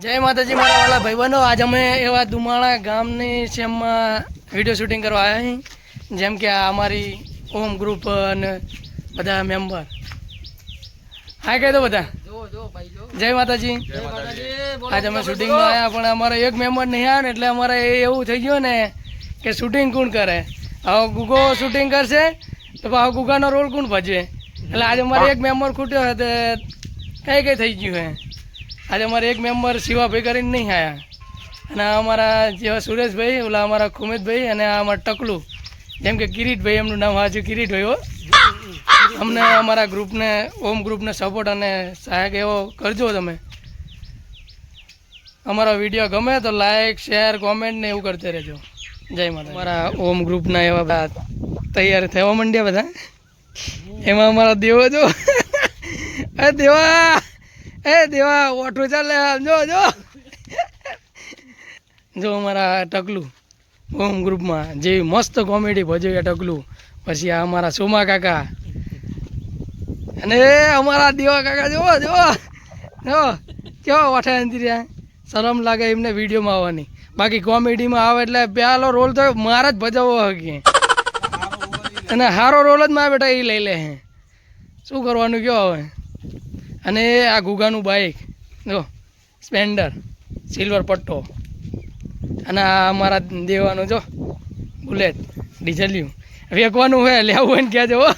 जय माताजी मारा वाला भाई बहनों, आज અમે એવા દુમાળા ગામની સેમમાં વિડીયો શૂટિંગ કરવા આવ્યા છીએ, જેમ કે આ અમારી ઓમ ગ્રુપ અને બધા મેમ્બર. હાય કહી દો બધા. જય માતાજી. આજે અમે શૂટિંગમાં આવ્યા, પણ અમારા એક મેમ્બર નહીં આવ્યા ને એટલે અમારે એવું થઈ ગયું ને કે શૂટિંગ કોણ કરે. હવે ગુગો શૂટિંગ કરશે તો હવે ગુગાનો રોલ કોણ ભજવે. એટલે આજે અમારે એક મેમ્બર ખૂટ્યો છે તે કઈ થઈ ગયું હે. આજે અમારે એક મેમ્બર શિવાભાઈ કરીને નહીં આવ્યા, અને અમારા જેવા સુરેશભાઈ, ઓલા અમારા ખુમેદભાઈ અને આ અમારા ટકલું, જેમ કે કિરીટભાઈ, એમનું નામ વાંચ્યું કિરીટભાઈ. હો, અમને અમારા ગ્રુપને ઓમ ગ્રુપને સપોર્ટ અને સહાયક એવો કરજો. તમે અમારો વિડીયો ગમે તો લાઈક શેર કોમેન્ટ ને એવું કરते રહેજો. જય માતા. અમારા ઓમ ગ્રુપના એવા બધા તૈયાર થવા માંડ્યા બધા. એમાં અમારા દેવો જો દેવા દેવા ઓઠો ચાલે. જો જો જો અમારા ટકલું ઓમ ગ્રુપમાં જે મસ્ત કોમેડી ભજવ્યા ટકલું. પછી આ અમારા સોમા કાકા અને અમારા દેવા કાકા જો જો જો કેવા ઓઠા અંતી રહ્યા. શરમ લાગે એમને વિડીયોમાં આવવાની. બાકી કોમેડીમાં આવે એટલે પહેલો રોલ તો મારે જ ભજવવો હકી, અને સારો રોલ જ મારા બેટા એ લઈ લે હે. શું કરવાનું કયો હવે. અને આ ગુગાનું બાઇક જો સ્પેન્ડર સિલ્વર પટ્ટો, અને આ અમારા દેવાનું જો બુલેટ ડીઝલ્યું. વેકવાનું હોય લેવું હોય ને ક્યાં જવો.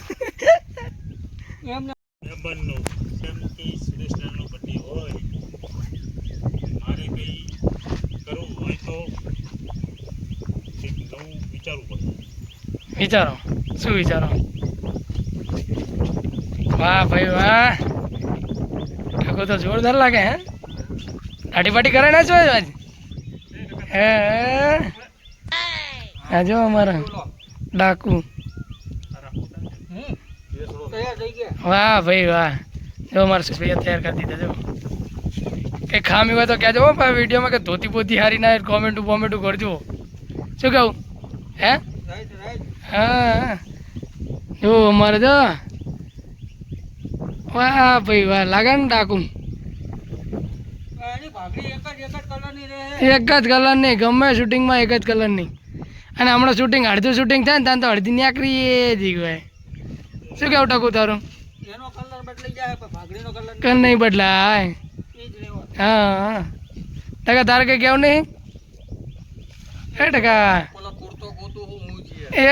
વિચારો શું વિચારો. વાહ ભાઈ વાહ, ઠાકો તો જોરદાર લાગે. હે દાઢી પાટી કરે ના છો આજ. હે આ જો અમારા ડાકુ. વાહ ભાઈ વાહ, જો અમારા સુસ્પિયા તૈયાર કરી દીધા. જો કંઈ ખામી હોય તો કહેજો વિડીયોમાં, કે ધોતી પોતી હારી ના કોમેન્ટું બોમેન્ટું કરજો. શું કહું હે. હા જો અમારે જો વાહ ભાઈ વાહ લાગે ને ડાકુ. એક જ કલર નહીં, ગમે શૂટિંગમાં એક જ કલર નહીં. અને હમણાં શૂટિંગ અડધું શૂટિંગ થાય ને ત્યાં તો અડધી નીકળી જ હોય. શું કેવું ટકું તારું. કર નહીં બદલાય. હા ટકા તારે કઈ કેવું નહીં. હે ટકા એ